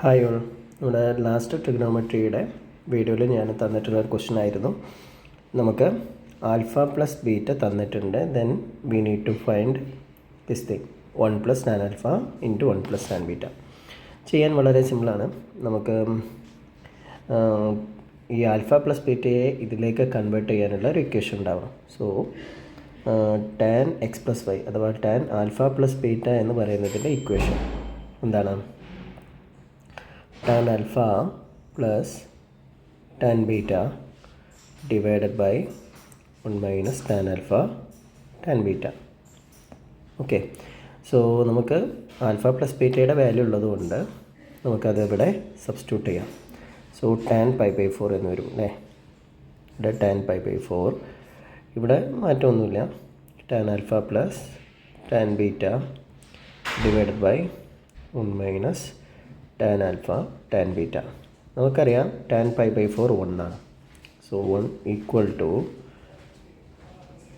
Hi all. നമ്മുടെ last ട്രിഗണോമെട്രിയുടെ വീഡിയോയിൽ ഞാൻ തന്നിട്ടുള്ള ഒരു ക്വസ്റ്റ്യൻ ആയിരുന്നു. നമുക്ക് ആൽഫ പ്ലസ് ബീറ്റ തന്നിട്ടുണ്ട്. Then we need to find this thing 1 plus tan alpha into 1 plus tan beta. ചെയ്യാൻ വളരെ സിമ്പിളാണ്. നമുക്ക് ഈ ആൽഫ പ്ലസ് ബീറ്റയെ ഇതിലേക്ക് കൺവേർട്ട് ചെയ്യാനുള്ള ഒരു ഇക്വേഷൻ ഉണ്ടാവണം. So tan x plus y അഥവാ ടാൻ ആൽഫ പ്ലസ് ബീറ്റ എന്ന് പറയുന്നതിൻ്റെ ഇക്വേഷൻ എന്താണ്? tan alpha plus tan beta divided by 1 minus tan alpha tan beta. Okay, so നമുക്ക് ആൽഫ പ്ലസ് ബീറ്റയുടെ വാല്യൂ ഉള്ളതുകൊണ്ട് നമുക്കത് ഇവിടെ സബ്സ്റ്റിറ്റ്യൂട്ട് ചെയ്യാം. സോ ടാൻ പൈ ബൈ 4 എന്ന് വരും അല്ലേ. ഇവിടെ ടാൻ പൈ ബൈ 4, ഇവിടെ മാറ്റമൊന്നുമില്ല. Tan alpha plus tan beta divided by 1 minus tan alpha tan beta. നമുക്കറിയാം ടാൻ പൈ ബൈ 4 1 ആണ്. So 1 equal to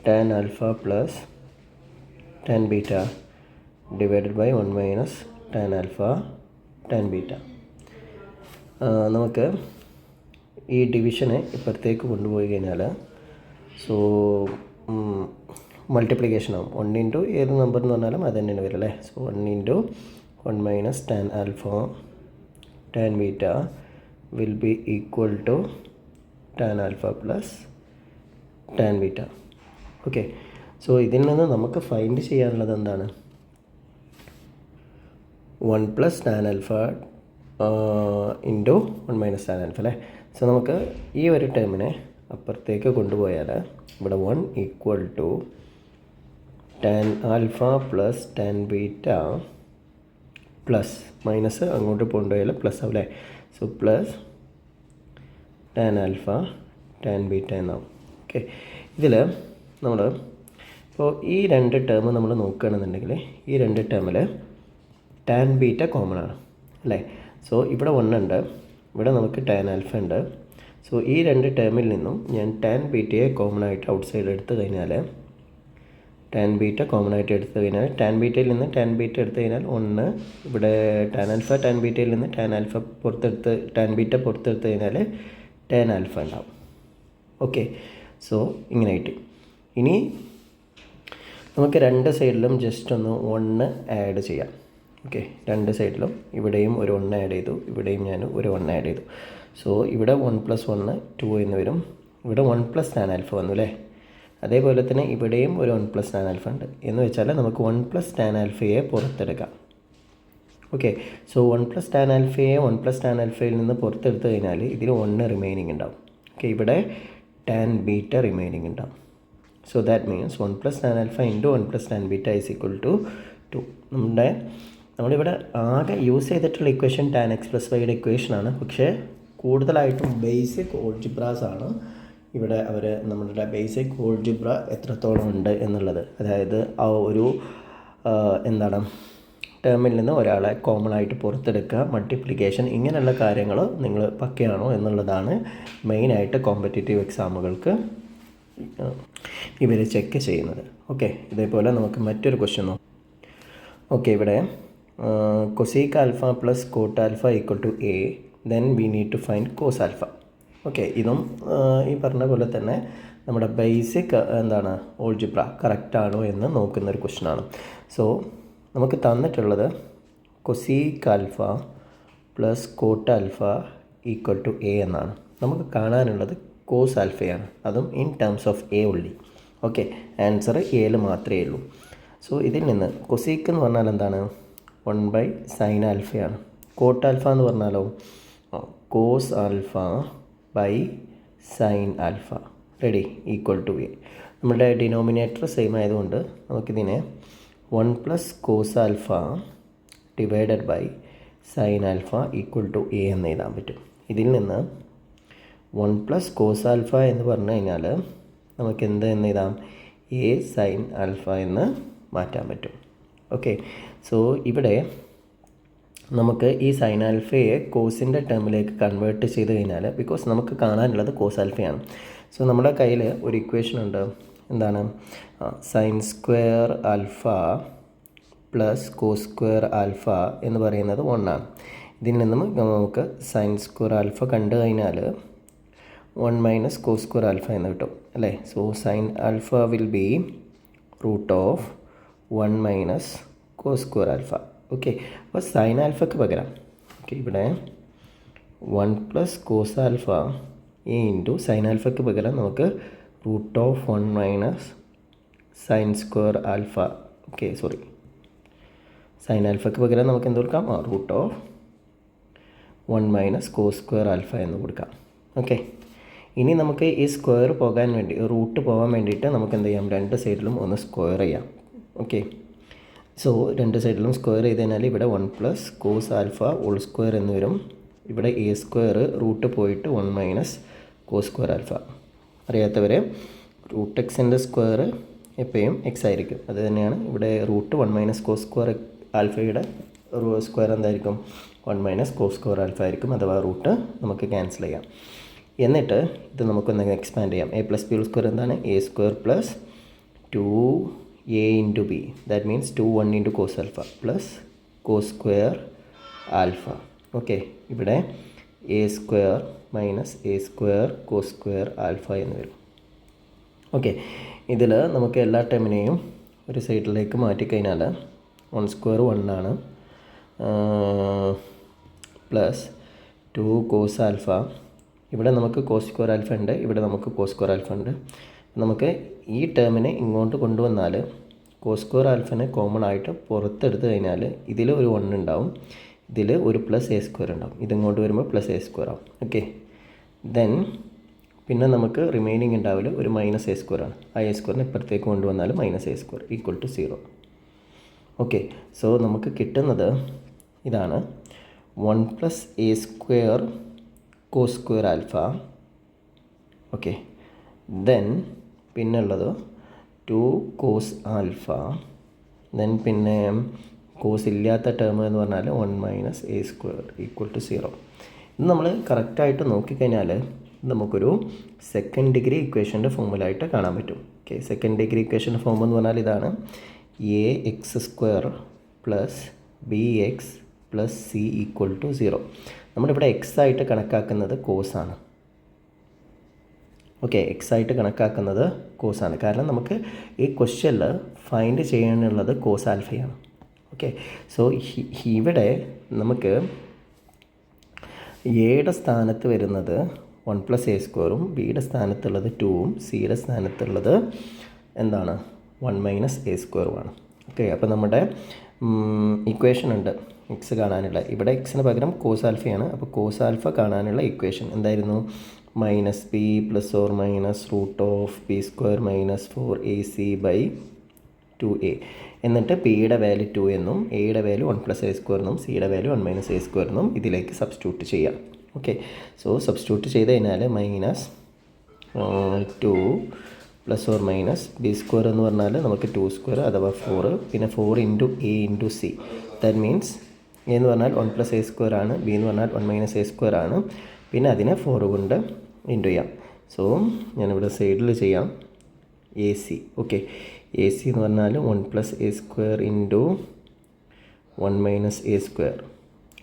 tan alpha plus tan beta divided by 1 minus tan alpha tan beta. നമുക്ക് ഈ ഡിവിഷനെ ഇപ്പുറത്തേക്ക് കൊണ്ടുപോയി കഴിഞ്ഞാൽ so multiplication ആവും. 1 into ഏത് number എന്ന് പറഞ്ഞാലും അത് തന്നെയാണ് വരും അല്ലേ. So 1 into 1 minus tan alpha tan beta will be equal to tan alpha plus tan beta. Okay, so ഇതിൽ നിന്ന് നമുക്ക് ഫൈൻഡ് ചെയ്യാനുള്ളത് എന്താണ്? 1 plus tan alpha into 1 minus tan alpha അല്ലേ. സോ നമുക്ക് ഈ ഒരു ടേമിനെ അപ്പുറത്തേക്ക് കൊണ്ടുപോയാൽ ഇവിടെ 1 equal to tan alpha plus tan beta plus minus അങ്ങോട്ട് കൊണ്ടുപോയാൽ പ്ലസ് ആവും അല്ലേ. So plus tan alpha tan beta എന്നാവും. ഓക്കെ, ഇതിൽ നമ്മൾ ഇപ്പോൾ ഈ രണ്ട് ടേം നമ്മൾ നോക്കുകയാണെന്നുണ്ടെങ്കിൽ ഈ രണ്ട് ടേമിൽ ടാൻ ബീറ്റ കോമൺ ആണ് അല്ലേ. സോ ഇവിടെ 1 ഉണ്ട്, ഇവിടെ നമുക്ക് ടാൻ ആൽഫ ഉണ്ട്. സോ ഈ രണ്ട് ടേമിൽ നിന്നും ഞാൻ ടാൻ ബീറ്റയെ കോമൺ ആയിട്ട് ഔട്ട് സൈഡ് എടുത്തു കഴിഞ്ഞാൽ ടാൻ ബീറ്റ കോമൺ ആയിട്ട് എടുത്തു കഴിഞ്ഞാൽ ടാൻ ബീറ്റയിൽ നിന്ന് ടാൻ ബീറ്റ എടുത്തു കഴിഞ്ഞാൽ 1, ഇവിടെ ടാൻ ആൽഫ ടാൻ ബീറ്റയിൽ നിന്ന് ടാൻ ആൽഫ പുറത്തെടുത്ത് ടാൻ ബീറ്റ പുറത്തെടുത്ത് കഴിഞ്ഞാൽ ടാൻ ആൽഫ ഉണ്ടാവും. ഓക്കെ, സോ ഇങ്ങനെയായിട്ട് ഇനി നമുക്ക് രണ്ട് സൈഡിലും ജസ്റ്റ് ഒന്ന് 1 ആഡ് ചെയ്യാം. ഓക്കെ, രണ്ട് സൈഡിലും ഇവിടെയും ഒരു 1 ആഡ് ചെയ്തു, ഇവിടെയും ഞാൻ ഒരു 1 ആഡ് ചെയ്തു. സോ ഇവിടെ 1 പ്ലസ് 1 2 എന്ന് വരും. ഇവിടെ 1 പ്ലസ് ടാൻ ആൽഫ വന്നു അല്ലേ. അതേപോലെ തന്നെ ഇവിടെയും ഒരു 1 പ്ലസ് ടാൻ ആൽഫ ഉണ്ട്. എന്ന് വെച്ചാൽ നമുക്ക് 1 പ്ലസ് ടാൻ ആൽഫയെ പുറത്തെടുക്കാം. ഓക്കെ, സോ 1 പ്ലസ് ടാൻ ആൽഫയെ 1 പ്ലസ് ടാൻ ആൽഫയിൽ നിന്ന് പുറത്തെടുത്ത് കഴിഞ്ഞാൽ ഇതിൽ 1 റിമൈനിങ് ഉണ്ടാവും. ഓക്കെ, ഇവിടെ ടാൻ ബീറ്റ റിമൈനിങ് ഉണ്ടാവും. So that means 1 plus tan alpha into 1 plus tan beta is equal to 2. നമ്മളിവിടെ ആകെ യൂസ് ചെയ്തിട്ടുള്ള ഇക്വേഷൻ ടാൻ എക്സ് പ്ലസ് വൈയുടെ ഇക്വേഷനാണ്. പക്ഷേ കൂടുതലായിട്ടും ബേസിക് ഓൾജിബ്രാസ് ആണ് ഇവിടെ അവർ നമ്മളുടെ ബേസിക് ഓൾജിബ്ര എത്രത്തോളം ഉണ്ട് എന്നുള്ളത്. അതായത് ആ ഒരു എന്താണ് ടേമിൽ നിന്ന് ഒരാളെ കോമൺ ആയിട്ട് പുറത്തെടുക്കുക, മൾട്ടിപ്ലിക്കേഷൻ, ഇങ്ങനെയുള്ള കാര്യങ്ങൾ നിങ്ങൾ പക്കയാണോ എന്നുള്ളതാണ് മെയിനായിട്ട് കോമ്പറ്റേറ്റീവ് എക്സാമുകൾക്ക് ഇവർ ചെക്ക് ചെയ്യുന്നത്. ഓക്കെ, ഇതേപോലെ നമുക്ക് മറ്റൊരു ക്വസ്റ്റ്യൻ നോക്കാം. ഓക്കെ, ഇവിടെ cosec alpha plus cot alpha equal to A, then we need to find cos alpha. Okay, ഇതും ഈ പറഞ്ഞ പോലെ തന്നെ നമ്മുടെ ബേസിക് എന്താണ് ഓൾജിബ്ര കറക്റ്റാണോ എന്ന് നോക്കുന്നൊരു ക്വസ്റ്റ്യനാണ്. സോ നമുക്ക് തന്നിട്ടുള്ളത് cosec alpha plus cot alpha equal to A എന്നാണ്. നമുക്ക് കാണാനുള്ളത് കോസ് ആൽഫയാണ്, അതും in terms of A only. Okay, answer എയിൽ മാത്രമേ ഉള്ളൂ. സോ ഇതിൽ നിന്ന് കൊസീക്ക് എന്ന് പറഞ്ഞാൽ എന്താണ്? 1 ബൈ സൈൻ ആൽഫയാണ്. കോട്ട് ആൽഫ എന്ന് പറഞ്ഞാലോ cos alpha by sine alpha. Ready, equal to A. നമ്മുടെ ഡിനോമിനേറ്റർ സെയിം ആയതുകൊണ്ട് നമുക്കിതിനെ 1 plus cos alpha divided by sine alpha equal to A എന്ന് എഴുതാൻ പറ്റും. ഇതിൽ നിന്ന് 1 പ്ലസ് കോസ് ആൽഫ എന്ന് പറഞ്ഞു കഴിഞ്ഞാൽ നമുക്ക് എന്ത് എന്ന് എഴുതാം? എ സൈൻ ആൽഫ എന്ന് മാറ്റാൻ പറ്റും. ഓക്കെ, സോ ഇവിടെ നമുക്ക് ഈ സൈൻ ആൽഫയെ കോസിൻ്റെ ടേമിലേക്ക് കൺവേർട്ട് ചെയ്ത് കഴിഞ്ഞാൽ, ബിക്കോസ് നമുക്ക് കാണാനുള്ളത് കോസ് ആൽഫയാണ്. സോ നമ്മുടെ കയ്യിൽ ഒരു ഇക്വേഷൻ ഉണ്ട്. എന്താണ്? Sine square alpha plus cos square alpha എന്ന് പറയുന്നത് 1 ആണ്. ഇതിൽ നിന്നും നമുക്ക് സൈൻ സ്ക്വയർ ആൽഫ കണ്ടു കഴിഞ്ഞാൽ 1 മൈനസ് കോസ് സ്ക്വയർ ആൽഫ എന്ന് കിട്ടും അല്ലേ. So sine alpha will be √1 minus cos square alpha. Okay, അപ്പോൾ സൈൻ ആൽഫയ്ക്ക് പകരം ഓക്കെ ഇവിടെ 1 plus cos alpha into sine ആൽഫയ്ക്ക് പകരം നമുക്ക് √1 minus sine square alpha. Okay sorry, sine ആൽഫയ്ക്ക് പകരം നമുക്ക് എന്ത് കൊടുക്കാം? √1 മൈനസ് കോസ് സ്ക്വയർ ആൽഫ എന്ന് കൊടുക്കാം. ഓക്കെ, ഇനി നമുക്ക് ഈ സ്ക്വയർ പോകാൻ വേണ്ടി റൂട്ട് പോകാൻ വേണ്ടിയിട്ട് നമുക്ക് എന്ത് ചെയ്യാം? രണ്ട് സൈഡിലും ഒന്ന് സ്ക്വയർ ചെയ്യാം. ഓക്കെ, സോ രണ്ട് സൈഡിലും സ്ക്വയർ ചെയ്ത് കഴിഞ്ഞാൽ ഇവിടെ 1 plus cos alpha whole square എന്ന് വരും. ഇവിടെ എ സ്ക്വയർ റൂട്ട് പോയിട്ട് 1 മൈനസ് കോസ് സ്ക്വയർ ആൽഫ. അറിയാത്തവരെ √x സ്ക്വയർ എപ്പോഴും എക്സ് ആയിരിക്കും. അത് തന്നെയാണ് ഇവിടെ √1 മൈനസ് കോസ് സ്ക്വയർ ആൽഫയുടെ സ്ക്വയർ എന്തായിരിക്കും? 1 മൈനസ് കോസ് സ്ക്വയർ ആൽഫ ആയിരിക്കും. അഥവാ റൂട്ട് നമുക്ക് ക്യാൻസൽ ചെയ്യാം. എന്നിട്ട് ഇത് നമുക്കൊന്ന് എക്സ്പാൻഡ് ചെയ്യാം. A plus b whole square എന്താണ്? A square plus 2a into b, that means 1 into cos alpha plus cos square alpha. Okay, ഇവിടെ a square minus A square cos square alpha എന്ന് വരും. Okay, ഇതിൽ നമുക്ക് എല്ലാ ടേമിനെയും ഒരു സൈഡിലേക്ക് മാറ്റിക്കഴിഞ്ഞാൽ 1 സ്ക്വയർ 1 ആണ്, പ്ലസ് 2 കോസ് ആൽഫ. ഇവിടെ നമുക്ക് കോസ് സ്ക്വയർ ആൽഫ ഉണ്ട്, ഇവിടെ നമുക്ക് കോസ് സ്ക്വയർ ആൽഫ ഉണ്ട്. നമുക്ക് ഈ ടേമിനെ ഇങ്ങോട്ട് കൊണ്ടുവന്നാൽ കോസ് സ്ക്വയർ ആൽഫനെ കോമൺ ആയിട്ട് പുറത്തെടുത്ത് കഴിഞ്ഞാൽ ഇതിൽ ഒരു 1 ഉണ്ടാവും, ഇതിൽ ഒരു പ്ലസ് എ സ്ക്വയർ ഉണ്ടാവും. ഇതിങ്ങോട്ട് വരുമ്പോൾ പ്ലസ് എ സ്ക്വയർ ആവും. ഓക്കെ, ദെൻ പിന്നെ നമുക്ക് റിമൈനിങ് ഉണ്ടാവില്ല, ഒരു മൈനസ് എ സ്ക്വയർ ആണ്. ആ എ സ്ക്വയറിനെ ഇപ്പുറത്തേക്ക് കൊണ്ടുവന്നാൽ minus A square equal to 0. Okay, so നമുക്ക് കിട്ടുന്നത് ഇതാണ് 1 plus A square cos square alpha. Okay, then പിന്നെ ഉള്ളത് 2 കോസ് ആൽഫ. ദെൻ പിന്നെ കോസ് ഇല്ലാത്ത ടേം എന്ന് പറഞ്ഞാൽ 1 minus A square equal to 0. ഇത് നമ്മൾ കറക്റ്റായിട്ട് നോക്കിക്കഴിഞ്ഞാൽ നമുക്കൊരു സെക്കൻഡ് ഡിഗ്രി ഇക്വേഷൻ്റെ ഫോമുലായിട്ട് കാണാൻ പറ്റും. ഓക്കെ, സെക്കൻഡ് ഡിഗ്രി ഇക്വേഷൻ്റെ ഫോം എന്ന് പറഞ്ഞാൽ ഇതാണ്: A x square plus B x plus C equal to 0. നമ്മളിവിടെ എക്സ് ആയിട്ട് കണക്കാക്കുന്നത് കോസാണ്. ഓക്കെ, എക്സ് ആയിട്ട് കണക്കാക്കുന്നത് കോസാണ്. കാരണം നമുക്ക് ഈ ക്വസ്റ്റ്യനിൽ ഫൈൻഡ് ചെയ്യാനുള്ളത് കോസ് ആൽഫയാണ്. ഓക്കെ, സോ ഇവിടെ നമുക്ക് എയുടെ സ്ഥാനത്ത് വരുന്നത് 1 പ്ലസ് എ സ്ക്വയറും, ബിയുടെ സ്ഥാനത്തുള്ളത് 2ഉം, സിയുടെ സ്ഥാനത്തുള്ളത് എന്താണ്? 1 മൈനസ് എ സ്ക്വയറുമാണ്. ഓക്കെ, അപ്പോൾ നമ്മുടെ ഇക്വേഷൻ ഉണ്ട് എക്സ് കാണാനുള്ള. ഇവിടെ എക്സിന് പകരം കോസ് ആൽഫയാണ്. അപ്പോൾ കോസ് ആൽഫ കാണാനുള്ള ഇക്വേഷൻ എന്തായിരുന്നു? Minus B plus or minus √b square minus 4ac/2a. എന്നിട്ട് പിയുടെ വാല്യൂ 2 എന്നും എയുടെ വാല്യൂ 1 പ്ലസ് എ സ്ക്വയർ എന്നും സിയുടെ വാല്യൂ 1 മൈനസ് എ സ്ക്വയർ എന്നും ഇതിലേക്ക് സബ്സ്റ്റിറ്റ്യൂട്ട് ചെയ്യാം. ഓക്കെ, സോ സബ്സ്റ്റിറ്റ്യൂട്ട് ചെയ്ത് കഴിഞ്ഞാൽ minus 2 plus or minus b square എന്ന് പറഞ്ഞാൽ നമുക്ക് 2 സ്ക്വയർ അഥവാ 4, പിന്നെ 4 into A into C. That means A എന്ന് പറഞ്ഞാൽ 1 പ്ലസ് എ സ്ക്വയർ ആണ്, ബി എന്ന് പറഞ്ഞാൽ 1 മൈനസ് എ സ്ക്വയർ ആണ്, പിന്നെ അതിനെ 4 കൊണ്ട് ഇൻറ്റു ചെയ്യാം. സോ ഞാനിവിടെ സൈഡിൽ ചെയ്യാം a c. Okay, a c എന്ന് പറഞ്ഞാൽ 1 plus A square into 1 minus A square.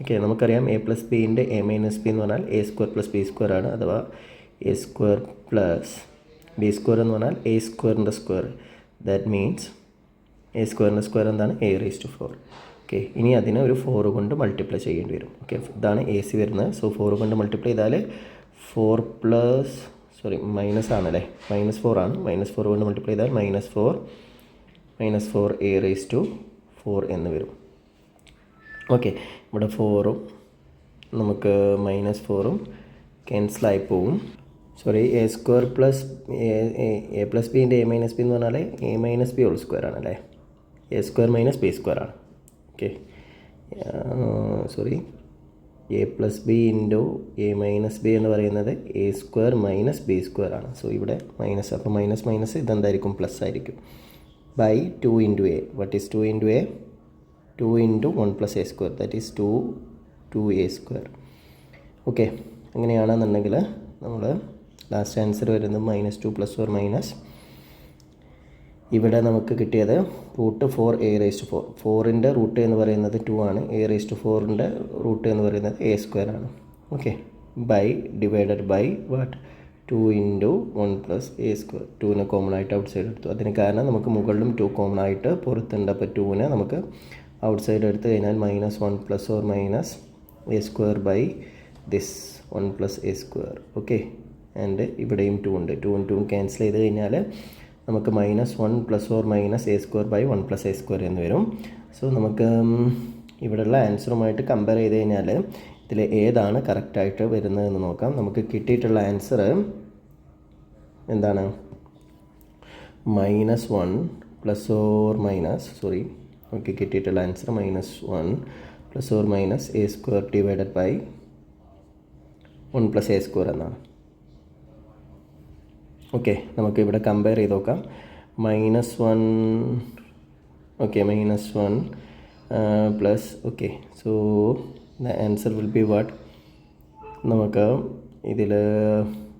Okay, നമുക്കറിയാം എ പ്ലസ് ബിൻ്റെ എ മൈനസ് ബി എന്ന് പറഞ്ഞാൽ a square plus b square ആണ്, അഥവാ a square plus b square എന്ന് പറഞ്ഞാൽ എ സ്ക്വയറിൻ്റെ സ്ക്വയർ. ദാറ്റ് മീൻസ് എ സ്ക്വയറിൻ്റെ സ്ക്വയർ എന്താണ്? a raised to 4. ഓക്കെ, ഇനി അതിനെ ഒരു 4 കൊണ്ട് മൾട്ടിപ്ലൈ ചെയ്യേണ്ടി വരും. ഓക്കെ, ഇതാണ് എ സി വരുന്നത്. സോ 4 കൊണ്ട് മൾട്ടിപ്ലൈ ചെയ്താൽ 4 പ്ലസ് മൈനസ് ആണല്ലേ, -4 ആണ്. -4 കൊണ്ട് മൾട്ടിപ്ലൈ ചെയ്താൽ -4 a raised to 4 എന്ന് വരും. ഓക്കെ, ഇവിടെ 4ഉം നമുക്ക് -4ഉം ക്യാൻസലായി പോവും. Sorry, a square plus a plus ബിൻ്റെ എ മൈനസ് ബി എന്ന് പറഞ്ഞാൽ a minus b whole square ആണല്ലേ, a square minus b square ആണ്. Okay, sorry, a plus b into a minus b എന്ന് പറയുന്നത് a square minus b square ആണ്. So ഇവിടെ minus, അപ്പോൾ മൈനസ് മൈനസ് ഇതെന്തായിരിക്കും? പ്ലസ് ആയിരിക്കും. By 2 into a. What is 2 into a? 2 into 1 plus A square, that is 2a square. Okay, അങ്ങനെയാണെന്നുണ്ടെങ്കിൽ നമ്മൾ last answer വരുന്നത് -2 പ്ലസ് ഓർ മൈനസ് ഇവിടെ നമുക്ക് കിട്ടിയത് √4a⁴. 4ൻ്റെ റൂട്ട് എന്ന് പറയുന്നത് 2 ആണ്. a⁴ റൂട്ട് എന്ന് പറയുന്നത് a² ആണ്. Okay, by divided by what 2 × 1 + a². 2നെ കോമൺ ആയിട്ട് ഔട്ട് സൈഡ് എടുത്തു. അതിന് കാരണം നമുക്ക് മുകളിലും 2 കോമൺ ആയിട്ട് പുറത്തുണ്ട്. അപ്പോൾ 2നെ നമുക്ക് ഔട്ട് സൈഡ് എടുത്തു കഴിഞ്ഞാൽ -1 ± a² by this 1 + a². Okay, and ഇവിടെയും 2 ഉണ്ട്. 2ഉം 2ഉം ക്യാൻസൽ ചെയ്ത് കഴിഞ്ഞാൽ നമുക്ക് -1 ± a² ബൈ 1 + a² എന്ന് വരും. സോ നമുക്ക് ഇവിടെയുള്ള ആൻസറുമായിട്ട് കമ്പയർ ചെയ്ത് കഴിഞ്ഞാൽ ഇതിൽ ഏതാണ് കറക്റ്റായിട്ട് വരുന്നതെന്ന് നോക്കാം. നമുക്ക് കിട്ടിയിട്ടുള്ള ആൻസർ എന്താണ്? -1 ± നമുക്ക് കിട്ടിയിട്ടുള്ള answer -1 ± a² divided by 1 + a² എന്നാണ്. ഓക്കെ, നമുക്ക് ഇവിടെ കമ്പയർ ചെയ്ത് നോക്കാം. -1 okay, -1 plus okay. So the answer will be what? നമുക്ക് ഇതിൽ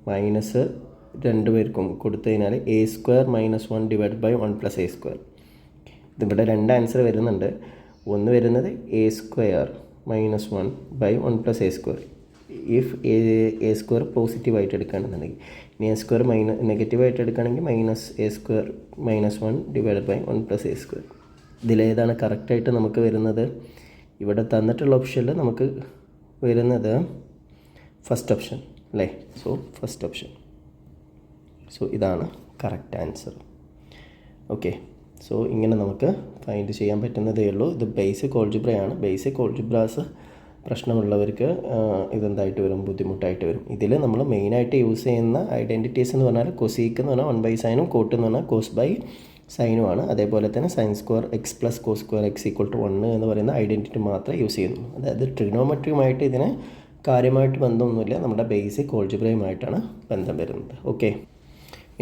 മൈനസ് രണ്ടുപേർക്കും കൊടുത്തു കഴിഞ്ഞാൽ a² - 1 ഡിവൈഡ് ബൈ 1 + a². ഇതിവിടെ രണ്ട് ആൻസർ വരുന്നുണ്ട്. ഒന്ന് വരുന്നത് a² - 1 by 1 + a². If a² പോസിറ്റീവായിട്ട് എടുക്കുകയാണെന്നുണ്ടെങ്കിൽ, ഇനി a² നെഗറ്റീവായിട്ട് എടുക്കുകയാണെങ്കിൽ -a² - 1 ഡിവൈഡ് ബൈ 1 + a². ഇതിലേതാണ് കറക്റ്റായിട്ട് നമുക്ക് വരുന്നത്? ഇവിടെ തന്നിട്ടുള്ള ഓപ്ഷനിൽ നമുക്ക് വരുന്നത് ഫസ്റ്റ് ഓപ്ഷൻ അല്ലേ? So first option. സോ ഇതാണ് കറക്റ്റ് ആൻസർ. ഓക്കെ, സോ ഇങ്ങനെ നമുക്ക് ഫൈൻഡ് ചെയ്യാൻ പറ്റുന്നതേ ഉള്ളൂ. ഇത് ബേസിക് ഓൾജിബ്രയാണ്. ബേസിക് ഓൾജിബ്രാസ് പ്രശ്നമുള്ളവർക്ക് ഇതെന്തായിട്ട് വരും? ബുദ്ധിമുട്ടായിട്ട് വരും. ഇതിൽ നമ്മൾ മെയിനായിട്ട് യൂസ് ചെയ്യുന്ന ഐഡൻറ്റിറ്റീസ് എന്ന് പറഞ്ഞാൽ കൊസീക്ക് എന്ന് പറഞ്ഞാൽ 1/sin, കോട്ട് എന്ന് പറഞ്ഞാൽ cos/sin ആണ്. അതേപോലെ തന്നെ sin² x + cos² x = 1 എന്ന് പറയുന്ന ഐഡൻറ്റിറ്റി മാത്രമേ യൂസ് ചെയ്യുന്നു. അതായത് ട്രിഗ്നോമെട്രിയുമായിട്ട് ഇതിന് കാര്യമായിട്ട് ബന്ധമൊന്നുമില്ല. നമ്മുടെ ബേസിക് ഓൾജിബ്രയുമായിട്ടാണ് ബന്ധം വരുന്നത്. ഓക്കെ,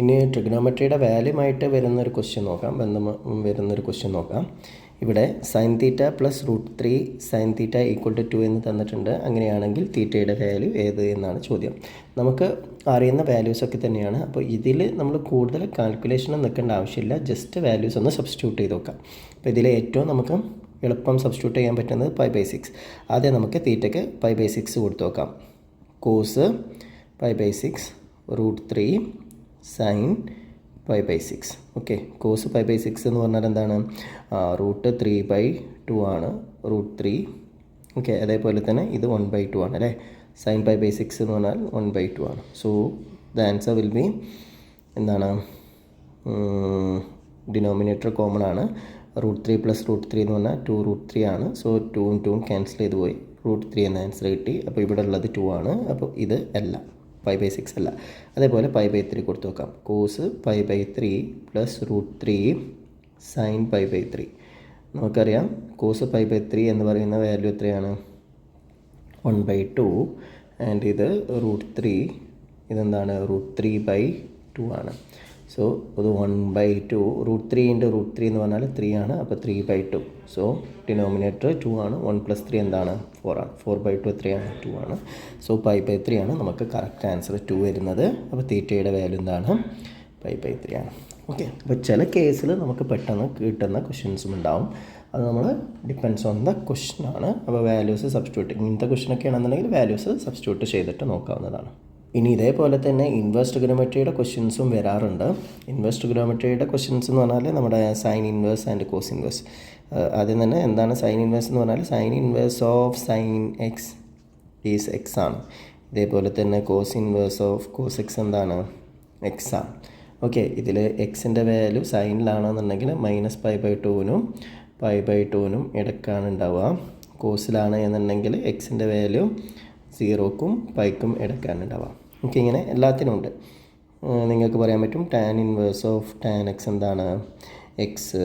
ഇനി ട്രിഗ്നോമെട്രിയുടെ വാല്യൂമായിട്ട് വരുന്നൊരു ക്വസ്റ്റ്യൻ നോക്കാം. വരുന്നൊരു ക്വസ്റ്റ്യൻ നോക്കാം. ഇവിടെ sin θ + √3 sin θ = 2 എന്ന് തന്നിട്ടുണ്ട്. അങ്ങനെയാണെങ്കിൽ തീറ്റയുടെ വാല്യൂ ഏത് എന്നാണ് ചോദ്യം. നമുക്ക് അറിയുന്ന വാല്യൂസൊക്കെ തന്നെയാണ്. അപ്പോൾ ഇതിൽ നമ്മൾ കൂടുതൽ കാൽക്കുലേഷനും നിൽക്കേണ്ട ആവശ്യമില്ല. ജസ്റ്റ് വാല്യൂസ് ഒന്ന് സബ്സ്റ്റിറ്റ്യൂട്ട് ചെയ്ത് നോക്കാം. അപ്പോൾ ഇതിൽ ഏറ്റവും നമുക്ക് എളുപ്പം സബ്സ്റ്റിറ്റ്യൂട്ട് ചെയ്യാൻ പറ്റുന്നത് π/6. ആദ്യം നമുക്ക് തീറ്റയ്ക്ക് π/6 കൊടുത്ത് നോക്കാം. Cos π/6 √3 sin π/6. ഓക്കെ, കോസ് π/6 എന്ന് പറഞ്ഞാൽ എന്താണ്? √3/2 ആണ്. √3. ഓക്കെ, അതേപോലെ തന്നെ ഇത് 1/2 ആണ് അല്ലേ? sin π/6 എന്ന് പറഞ്ഞാൽ 1/2 ആണ്. So the answer will be എന്താണ്? ഡിനോമിനേറ്റർ കോമൺ ആണ്. √3 + √3 എന്ന് പറഞ്ഞാൽ 2√3 ആണ്. സോ 2ഉം 2ഉം ക്യാൻസൽ ചെയ്ത് പോയി. √3 എന്ന ആൻസർ കിട്ടി. അപ്പോൾ ഇവിടെ ഉള്ളത് 2 ആണ്. അപ്പോൾ ഇത് അല്ല, π/6 അല്ല. അതേപോലെ π/3 കൊടുത്ത് നോക്കാം. Cos π/3 + √3 sin π/3. നമുക്കറിയാം കോസ് π/3 എന്ന് പറയുന്ന വാല്യൂ എത്രയാണ്? 1/2. ആൻഡ് ഇത് √3, ഇതെന്താണ്? √3/2 ആണ്. സോ ഇത് 1/2. √3 × √3 എന്ന് പറഞ്ഞാൽ 3 ആണ്. അപ്പോൾ 3/2. സോ ഡിനോമിനേറ്റർ 2 ആണ്. 1 + 3 എന്താണ്? 4 ആണ്. 4/2 എത്രയാണ്? 2 ആണ്. സോ π/3 ആണ് നമുക്ക് കറക്റ്റ് ആൻസർ 2 വരുന്നത്. അപ്പോൾ തീറ്റയുടെ വാല്യൂ എന്താണ്? π/3 ആണ്. ഓക്കെ, അപ്പോൾ ചില കേസിൽ നമുക്ക് പെട്ടെന്ന് കിട്ടുന്ന ക്വസ്റ്റ്യൻസും ഉണ്ടാവും. അത് നമ്മൾ ഡിപ്പെൻഡ്സ് ഓൺ ദ ക്വസ്റ്റ്യൻ ആണ്. അപ്പോൾ വാല്യൂസ് സബ്സ്റ്റിറ്റ്യൂട്ട്, ഇങ്ങനത്തെ ക്വസ്റ്റ്യനൊക്കെ ആണെന്നുണ്ടെങ്കിൽ വാല്യൂസ് സബ്സ്റ്റിറ്റ്യൂട്ട് ചെയ്തിട്ട് നോക്കാവുന്നതാണ്. ഇനി ഇതേപോലെ തന്നെ ഇൻവേഴ്സ് ട്രിഗണോമെട്രിയുടെ ക്വസ്റ്റ്യൻസും വരാറുണ്ട്. ഇൻവേഴ്സ് ട്രിഗണോമെട്രിയുടെ ക്വസ്റ്റ്യൻസ് എന്ന് പറഞ്ഞാൽ നമ്മുടെ sine inverse and cos inverse. ആദ്യം തന്നെ എന്താണ് സൈൻ ഇൻവേഴ്സ് എന്ന് പറഞ്ഞാൽ? Sine inverse of sine x is x ആണ്. ഇതേപോലെ തന്നെ cos inverse of cos x എന്താണ്? എക്സ് ആണ്. ഓക്കെ, ഇതിൽ എക്സിൻ്റെ വാല്യൂ സൈനിലാണെന്നുണ്ടെങ്കിൽ -π/2നും π/2നും ഇടയ്ക്കാണ് ഉണ്ടാവുക. കോസിലാണ് എന്നുണ്ടെങ്കിൽ എക്സിൻ്റെ വാല്യൂ 0ക്കും π/ക്കും ഇടയ്ക്കാണ് ഉണ്ടാവുക. ഓക്കെ, ഇങ്ങനെ എല്ലാത്തിനും ഉണ്ട്. നിങ്ങൾക്ക് പറയാൻ പറ്റും tan inverse of tan x എന്താണ്? എക്സ്.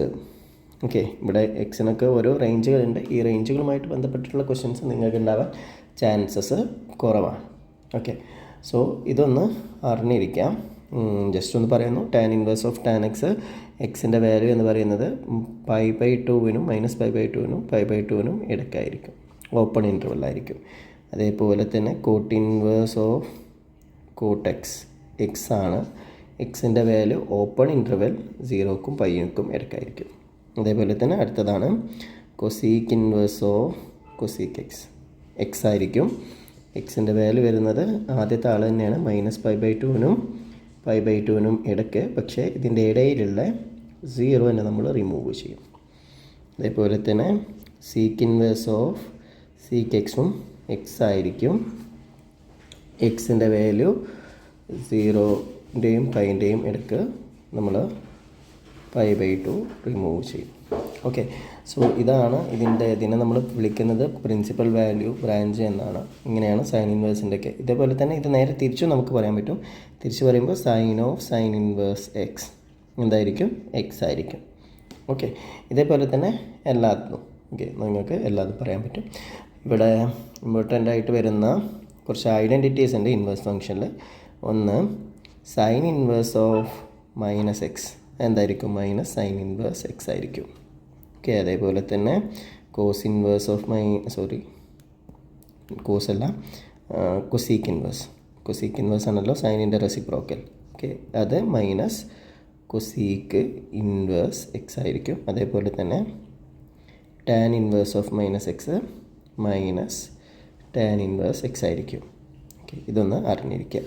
ഓക്കെ, ഇവിടെ എക്സിനൊക്കെ ഓരോ റേഞ്ചുകളുണ്ട്. ഈ റേഞ്ചുകളുമായിട്ട് ബന്ധപ്പെട്ടിട്ടുള്ള ക്വസ്റ്റ്യൻസ് നിങ്ങൾക്ക് ഉണ്ടാവാൻ ചാൻസസ് കുറവാണ്. ഓക്കെ, സോ ഇതൊന്ന് അറിഞ്ഞിരിക്കാം. ജസ്റ്റ് ഒന്ന് പറയുന്നു. tan inverse of tan x, എക്സിൻ്റെ വാല്യൂ എന്ന് പറയുന്നത് π/2നും -π/2നും π/2നും ഇടയ്ക്കായിരിക്കും. ഓപ്പൺ ഇൻ്റർവെല്ലായിരിക്കും. അതേപോലെ തന്നെ cot inverse of coat X ആണ്. എക്സിൻ്റെ വാല്യൂ ഓപ്പൺ ഇൻ്റർവെൽ 0ക്കും പൈക്കും ഇടയ്ക്കായിരിക്കും. അതേപോലെ തന്നെ അടുത്തതാണ് cosec inverse of cosec X ആയിരിക്കും. എക്സിൻ്റെ വാല്യൂ വരുന്നത് ആദ്യത്തെ ആൾ തന്നെയാണ് -π/2നും π/2നും ഇടയ്ക്ക്, പക്ഷേ ഇതിൻ്റെ ഇടയിലുള്ള 0 തന്നെ നമ്മൾ റിമൂവ് ചെയ്യും. അതേപോലെ തന്നെ സീക്ക് ഇൻവേഴ്സ് ഓഫ് സീക്ക് എക്സും എക്സ് ആയിരിക്കും. എക്സിൻ്റെ വാല്യൂ 0ൻ്റെയും പൈൻ്റെയും ഇടയ്ക്ക് നമ്മൾ π/2 റിമൂവ് ചെയ്യും. ഓക്കെ, സോ ഇതാണ് ഇതിനെ നമ്മൾ വിളിക്കുന്നത് പ്രിൻസിപ്പൽ വാല്യൂ ബ്രാഞ്ച് എന്നാണ്. ഇങ്ങനെയാണ് സൈൻ ഇൻവേഴ്സിൻ്റെ ഒക്കെ. ഇതേപോലെ തന്നെ ഇത് നേരെ തിരിച്ചും നമുക്ക് പറയാൻ പറ്റും. തിരിച്ച് പറയുമ്പോൾ sine of sine inverse x എന്തായിരിക്കും? എക്സ് ആയിരിക്കും. ഓക്കെ, ഇതേപോലെ തന്നെ എല്ലാത്തിനും നിങ്ങൾക്ക് എല്ലാതും പറയാൻ പറ്റും. ഇവിടെ ഇമ്പോർട്ടൻ്റ് ആയിട്ട് വരുന്ന കുറച്ച് ഐഡൻറ്റിറ്റീസ് ഉണ്ട് ഇൻവേഴ്സ് ഫംഗ്ഷനിൽ. ഒന്ന് സൈൻ ഇൻവേഴ്സ് ഓഫ് -x എന്തായിരിക്കും? -sin ഇൻവേഴ്സ് എക്സ് ആയിരിക്കും. ഓക്കെ, അതേപോലെ തന്നെ cos inverse of cosec inverse ആണല്ലോ സൈനിൻ്റെ റെസിപ്രോക്കൽ. ഓക്കെ, അത് കൊസീക്ക് ഇൻവേഴ്സ് എക്സ് ആയിരിക്കും. അതേപോലെ തന്നെ tan inverse of -x tan inverse x ആയിരിക്കും. ഓക്കെ, ഇതൊന്ന് അറിഞ്ഞിരിക്കുക.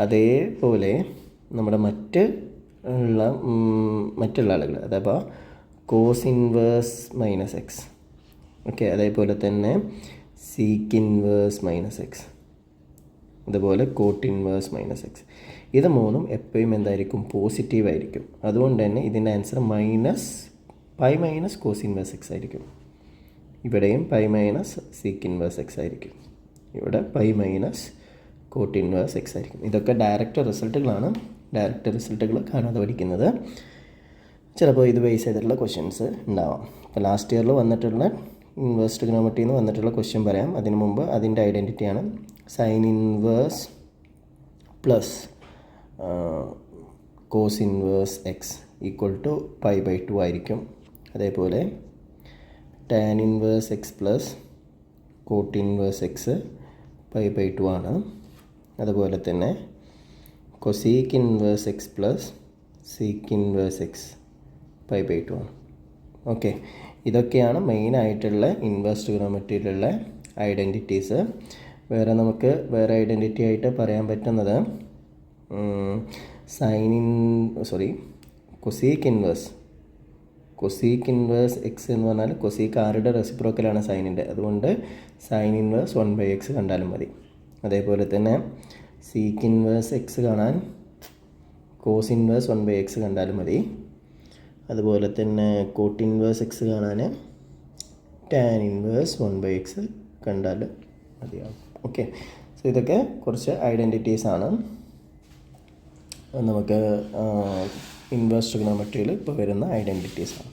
അതേപോലെ നമ്മുടെ മറ്റുള്ള ആളുകൾ, അതപ്പോൾ കോസ് ഇൻവേഴ്സ് -x. ഓക്കെ, അതേപോലെ തന്നെ സീക്ക് ഇൻവേഴ്സ് -x, അതുപോലെ കോട്ട് ഇൻവേഴ്സ് -x. ഇത് മൂന്നും എപ്പോഴും എന്തായിരിക്കും? പോസിറ്റീവ് ആയിരിക്കും. അതുകൊണ്ട് തന്നെ ഇതിൻ്റെ ആൻസർ π- കോസ് ഇൻവേഴ്സ് എക്സ് ആയിരിക്കും. ഇവിടെയും π- സീക്ക് ഇൻവേഴ്സ് എക്സ് ആയിരിക്കും. ഇവിടെ π- കോട്ട് ഇൻവേഴ്സ് എക്സ് ആയിരിക്കും. ഇതൊക്കെ ഡയറക്റ്റ് റിസൾട്ടുകളാണ്. ഡയറക്റ്റ് റിസൾട്ടുകൾ കാണാതെ പഠിക്കുന്നത്. ചിലപ്പോൾ ഇത് ബേസ് ചെയ്തിട്ടുള്ള ക്വസ്റ്റ്യൻസ് ഉണ്ടാവാം. ഇപ്പോൾ ലാസ്റ്റ് ഇയറിൽ വന്നിട്ടുള്ള ഇൻവേഴ്സ് ട്രിഗണോമെട്രിയിൽ നിന്ന് വന്നിട്ടുള്ള ക്വസ്റ്റ്യൻ പറയാം. അതിന് മുമ്പ് അതിൻ്റെ ഐഡൻറ്റിറ്റിയാണ് sine inverse plus cos inverse x equal to π/2 ആയിരിക്കും. അതേപോലെ tan inverse x plus cot inverse x π/2 ആണ്. അതുപോലെ തന്നെ cosec inverse x plus sec inverse x π/2 ആണ്. ഓക്കെ, ഇതൊക്കെയാണ് മെയിനായിട്ടുള്ള ഇൻവേഴ്സ് ട്രിഗണോമെട്രിയിലുള്ള ഐഡൻറ്റിറ്റീസ്. വേറെ ഐഡൻറ്റിറ്റി ആയിട്ട് പറയാൻ പറ്റുന്നത് കൊസീക്ക് ഇൻവേഴ്സ് എക്സ് എന്ന് പറഞ്ഞാൽ കൊസീക്ക് ആരുടെ റെസിപ്രോക്കലാണ്? സൈനിൻ്റെ. അതുകൊണ്ട് സൈൻ ഇൻവേഴ്സ് 1/x കണ്ടാലും മതി. അതേപോലെ തന്നെ സീക്ക് ഇൻവേഴ്സ് എക്സ് കാണാൻ കോസ് ഇൻവേഴ്സ് 1/x കണ്ടാലും മതി. അതുപോലെ തന്നെ കോട്ട് ഇൻവേഴ്സ് എക്സ് കാണാൻ ടാൻ ഇൻവേഴ്സ് 1/x കണ്ടാൽ മതിയാവും. ഓക്കെ, സോ ഇതൊക്കെ കുറച്ച് ഐഡൻറ്റിറ്റീസാണ് നമുക്ക് ഇൻവേഴ്സ് ട്രിഗണോമെട്രിയിൽ ഇപ്പോൾ വരുന്ന ഐഡൻറ്റിറ്റീസാണ്.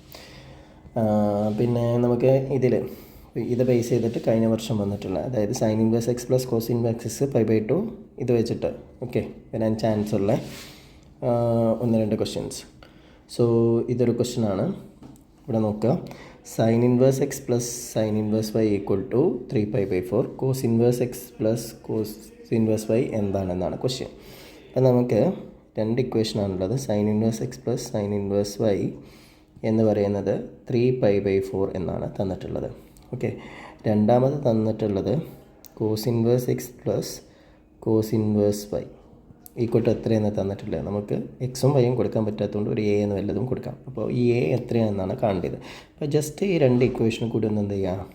പിന്നെ നമുക്ക് ഇത് ബേസ് ചെയ്തിട്ട് കഴിഞ്ഞ വർഷം വന്നിട്ടുള്ള, അതായത് sine inverse x plus cos inverse x π/2 ഇത് വെച്ചിട്ട് വരാൻ ചാൻസ് ഉള്ള 1-2 ക്വസ്റ്റ്യൻസ്. സോ ഇതൊരു ക്വസ്റ്റ്യനാണ്. ഇവിടെ നോക്കുക. Sine inverse x plus sine inverse y equal to 3π/4 cos inverse x plus cos inverse y എന്താണെന്നാണ് ക്വസ്റ്റ്യൻ. അപ്പം നമുക്ക് 2 ഇക്വേഷനാണുള്ളത്. Sine inverse x plus sine inverse y എന്ന് പറയുന്നത് 3π/4 എന്നാണ് തന്നിട്ടുള്ളത്. ഓക്കെ, രണ്ടാമത് തന്നിട്ടുള്ളത് cos inverse x plus cos inverse y equal to എത്രയെന്ന് തന്നിട്ടുള്ളത്. നമുക്ക് എക്സും വൈയും കൊടുക്കാൻ പറ്റാത്തതുകൊണ്ട് ഒരു എ എന്ന് വല്ലതും കൊടുക്കാം. അപ്പോൾ ഈ എ എത്രയാണെന്നാണ് കാണേണ്ടത്. അപ്പോൾ ജസ്റ്റ് ഈ 2 ഇക്വേഷനും കൂടി ഒന്ന് എന്ത് ചെയ്യുക?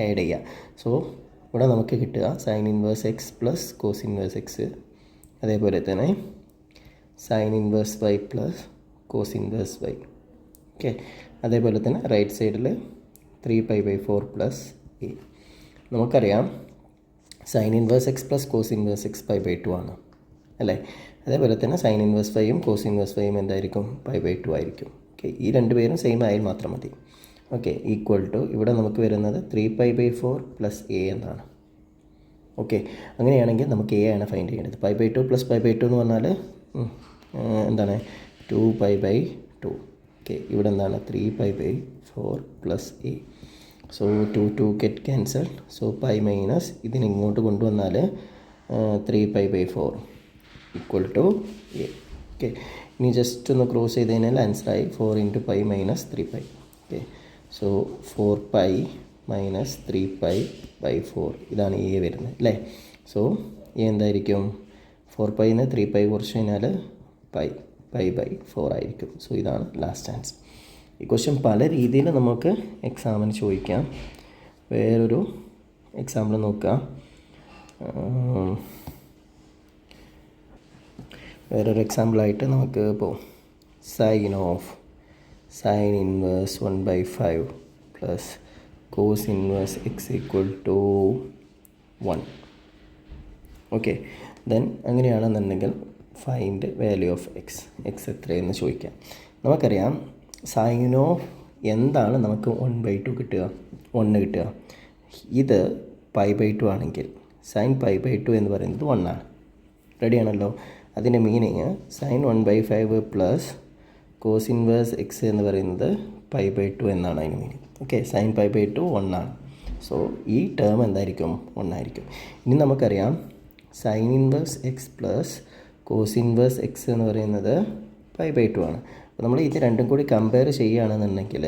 ആഡ് ചെയ്യുക. സോ ഇവിടെ നമുക്ക് കിട്ടുക sine inverse x plus cos inverse x, അതേപോലെ തന്നെ sine inverse y plus cos inverse y. Okay, അതേപോലെ തന്നെ റൈറ്റ് സൈഡിൽ 3π/4 പ്ലസ് എ. നമുക്കറിയാം sine inverse x plus cos inverse x π/2 ആണ് അല്ലേ? അതേപോലെ തന്നെ സൈൻ ഇൻവേഴ്സ് വൈയും കോസ് ഇൻവേഴ്സ് വൈയും എന്തായിരിക്കും? π/2 ആയിരിക്കും. ഓക്കെ, ഈ 2 പേരും സെയിം ആയാൽ മാത്രം മതി. ഓക്കെ, ഈക്വൽ ടു ഇവിടെ നമുക്ക് വരുന്നത് 3π/4 പ്ലസ് എ എന്നാണ്. ഓക്കെ, അങ്ങനെയാണെങ്കിൽ നമുക്ക് എ ആണ് ഫൈൻഡ് ചെയ്യേണ്ടത്. π/2 പ്ലസ് π/2 എന്ന് പറഞ്ഞാൽ എന്താണ്? 2π/2. ഓക്കെ, ഇവിടെ എന്താണ്? 3π/4 plus a. So 2 get cancel. So pi minus ഇതിന് ഇങ്ങോട്ട് കൊണ്ടുവന്നാൽ 3π/4 ഈക്വൽ ടു എ. ഓക്കെ, ഇനി ജസ്റ്റ് ഒന്ന് ക്രോസ് ചെയ്ത് കഴിഞ്ഞാൽ ആൻസറായി 4 × π - 3π. ഓക്കെ, സോ 4π - 3π/4 ഇതാണ് എ വരുന്നത് അല്ലേ. സോ എ എന്തായിരിക്കും? 4π ന്ന് 3π കുറച്ച് കഴിഞ്ഞാൽ π/4 ആയിരിക്കും. സോ ഇതാണ് ലാസ്റ്റ് ആൻസർ. ഈ ക്വസ്റ്റ്യൻ പല രീതിയിൽ നമുക്ക് എക്സാമിന് ചോദിക്കാം. വേറൊരു എക്സാമ്പിൾ നോക്കാം. വേറൊരു എക്സാമ്പിളായിട്ട് നമുക്ക് ഇപ്പോൾ sine inverse 1/5 plus cos inverse x = 1. Okay, then അങ്ങനെയാണെന്നുണ്ടെങ്കിൽ ഫൈൻഡ് വാല്യൂ ഓഫ് എക്സ് എത്രയെന്ന് ചോദിക്കാം. നമുക്കറിയാം സൈൻ ഓഫ് എന്താണ് നമുക്ക് 1/2 കിട്ടുക, 1 കിട്ടുക. ഇത് π/2 ആണെങ്കിൽ സൈൻ π/2 എന്ന് പറയുന്നത് 1 ആണ്. റെഡിയാണല്ലോ. അതിൻ്റെ meaning sine 1/5 plus cos inverse x എന്ന് പറയുന്നത് π/2 എന്നാണ് അതിന് മീനിങ്. ഓക്കെ, സൈൻ π/2 1 ആണ്. സോ ഈ ടേം എന്തായിരിക്കും? 1 ആയിരിക്കും. ഇനി നമുക്കറിയാം sine inverse x plus cos inverse x എന്ന് പറയുന്നത് π/2 ആണ്. അപ്പോൾ നമ്മൾ ഇത് രണ്ടും കൂടി കമ്പയർ ചെയ്യുകയാണെന്നുണ്ടെങ്കിൽ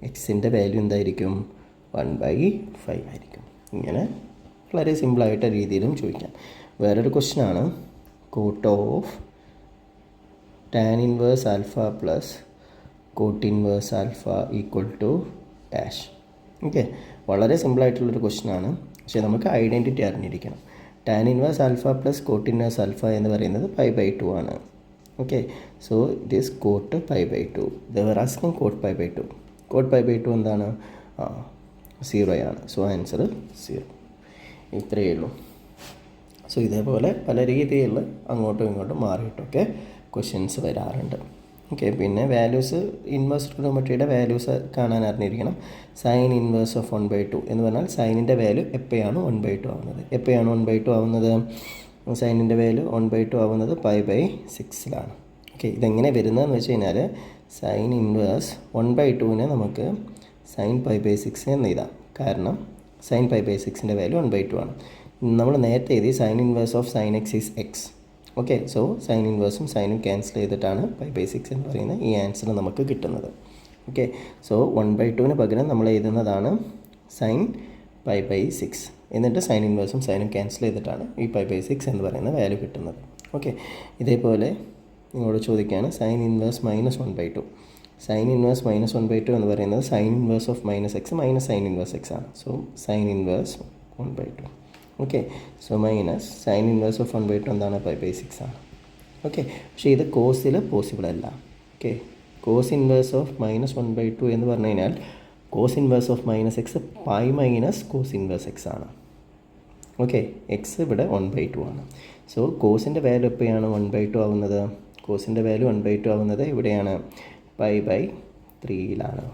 എക്സിൻ്റെ വാല്യൂ എന്തായിരിക്കും? 1/5 ആയിരിക്കും. ഇങ്ങനെ വളരെ സിമ്പിളായിട്ട രീതിയിലും ചോദിക്കാം. വേറൊരു ക്വസ്റ്റ്യനാണ് cot of tan inverse alpha plus cot inverse alpha = dash. Okay, വളരെ സിമ്പിളായിട്ടുള്ളൊരു ക്വസ്റ്റ്യനാണ്. പക്ഷേ നമുക്ക് ഐഡൻറ്റിറ്റി അറിഞ്ഞിരിക്കണം. Tan inverse alpha plus cot inverse alpha എന്ന് പറയുന്നത് π/2 ആണ്. Okay, so it is cot π/2. They are asking cot π/2. Cot π/2 എന്താണ്? 0 ആണ്. So answer 0. ഇത്രയേ ഉള്ളൂ. സോ ഇതേപോലെ പല രീതിയിൽ അങ്ങോട്ടും ഇങ്ങോട്ടും മാറിയിട്ടൊക്കെ ക്വസ്റ്റ്യൻസ് വരാറുണ്ട്. ഓക്കെ, പിന്നെ വാല്യൂസ് ഇൻവേഴ്സ് ട്രിഗണോമെട്രിയുടെ വാല്യൂസ് കാണാൻ അറിഞ്ഞിരിക്കണം. സൈൻ ഇൻവേഴ്സ് ഓഫ് 1/2 എന്ന് പറഞ്ഞാൽ സൈനിൻ്റെ വാല്യൂ എപ്പോഴാണ് 1/2 ആവുന്നത്? എപ്പോഴാണ് 1/2 ആവുന്നത്? സൈനിൻ്റെ വാല്യൂ 1/2 ആവുന്നത് π/6 ഓക്കെ, ഇതെങ്ങനെ വരുന്നതെന്ന് വെച്ച് കഴിഞ്ഞാൽ സൈൻ ഇൻവേഴ്സ് 1/2നെ നമുക്ക് സൈൻ π/6 എന്ന് എഴുതാം. കാരണം സൈൻ π/6ൻ്റെ വാല്യൂ 1/2 ആണ്. നമ്മൾ നേരത്തെ എഴുതി sine inverse of sine x is x. Okay, so sine ഇൻവേഴ്സും സൈനും ക്യാൻസൽ ചെയ്തിട്ടാണ് π/6 എന്ന് പറയുന്ന ഈ ആൻസർ നമുക്ക് കിട്ടുന്നത്. ഓക്കെ, സോ 1/2ന് പകരം നമ്മൾ എഴുതുന്നതാണ് സൈൻ π/6. എന്നിട്ട് സൈൻ ഇൻവേഴ്സും സൈനും ക്യാൻസൽ ചെയ്തിട്ടാണ് ഈ π/6 എന്ന് പറയുന്ന വാല്യൂ കിട്ടുന്നത്. ഓക്കെ, ഇതേപോലെ നിങ്ങളോട് ചോദിക്കുകയാണ് സൈൻ ഇൻവേഴ്സ് -1/2. സൈൻ ഇൻവേഴ്സ് -1/2 എന്ന് പറയുന്നത് sine inverse of -x minus sine inverse x ആണ്. So sine inverse 1/2. Okay, so minus sine inverse of 1/2 എന്താണ്? π/6 ആണ്. ഓക്കെ, പക്ഷേ ഇത് കോസിൽ പോസിബിൾ അല്ല. ഓക്കെ, കോസ് ഇൻവേഴ്സ് ഓഫ് -1/2 എന്ന് പറഞ്ഞു കഴിഞ്ഞാൽ cos inverse of -x π minus cos inverse x ആണ്. ഓക്കെ, x ഇവിടെ 1/2 ആണ്. സോ കോസിൻ്റെ വാല്യൂ എപ്പോഴാണ് 1/2 ആവുന്നത്? കോസിൻ്റെ വാല്യൂ 1/2 ആവുന്നത് ഇവിടെയാണ് π/3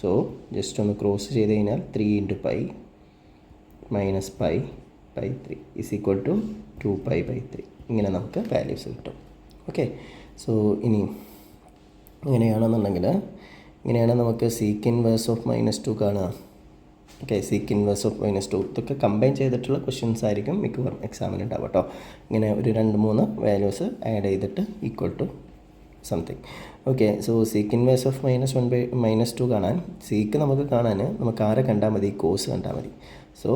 സോ ജസ്റ്റ് ഒന്ന് ക്രോസ് ചെയ്ത് കഴിഞ്ഞാൽ 3 × π മൈനസ് π/3 = 2π/3. ഇങ്ങനെ നമുക്ക് വാല്യൂസ് കിട്ടും. ഓക്കെ, സോ ഇനി ഇങ്ങനെയാണെന്നുണ്ടെങ്കിൽ നമുക്ക് സീക്ക് ഇൻവേഴ്സ് ഓഫ് -2 കാണുക. ഓക്കെ, സീക്ക് ഇൻവേഴ്സ് ഓഫ് -2 ഇതൊക്കെ കമ്പൈൻ ചെയ്തിട്ടുള്ള ക്വസ്റ്റ്യൻസ് ആയിരിക്കും മിക്കവാറും എക്സാമിന് ഉണ്ടാവും കേട്ടോ. ഇങ്ങനെ ഒരു 2-3 വാല്യൂസ് ആഡ് ചെയ്തിട്ട് = something. Okay, so sec inverse of -2 കാണാൻ നമുക്ക് ആരെ കണ്ടാൽ മതി? കോസ് കണ്ടാൽ മതി. സോ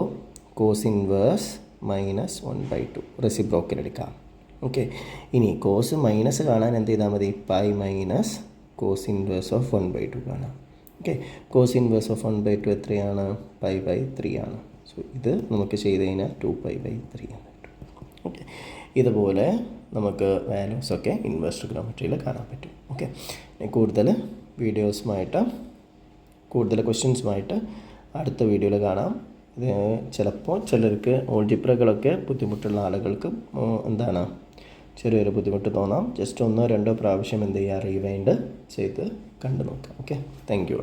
കോസ് ഇൻവേഴ്സ് -1/2 റെസിപ്രോക്കൽ എടുക്കാം. ഓക്കെ, ഇനി കോസ് മൈനസ് കാണാൻ എന്ത് ചെയ്താൽ മതി? π മൈനസ് കോസ് ഇൻവേഴ്സ് ഓഫ് 1/2 കാണാം. ഓക്കെ, കോസ് ഇൻവേഴ്സ് ഓഫ് 1/2 എത്രയാണ്? π/3 ആണ്. സോ ഇത് നമുക്ക് ചെയ്ത് കഴിഞ്ഞാൽ 2π/3 എന്ന് കിട്ടും. ഓക്കെ, ഇതുപോലെ നമുക്ക് വാല്യൂസൊക്കെ ഇൻവേഴ്സ് ട്രിഗണോമെട്രിയിൽ കാണാൻ പറ്റും. ഓക്കെ, കൂടുതൽ വീഡിയോസുമായിട്ട് കൂടുതൽ ക്വസ്റ്റ്യൻസുമായിട്ട് അടുത്ത വീഡിയോയിൽ കാണാം. ഇത് ചിലപ്പോൾ ചിലർക്ക് ഓൾജിബ്രകളൊക്കെ ബുദ്ധിമുട്ടുള്ള ആളുകൾക്ക് ചെറിയൊരു ബുദ്ധിമുട്ട് തോന്നാം. ജസ്റ്റ് 1-2 പ്രാവശ്യം എന്ത് ചെയ്യുക? റീവൈൻഡ് ചെയ്ത് കണ്ടു നോക്കാം. Okay, thank you.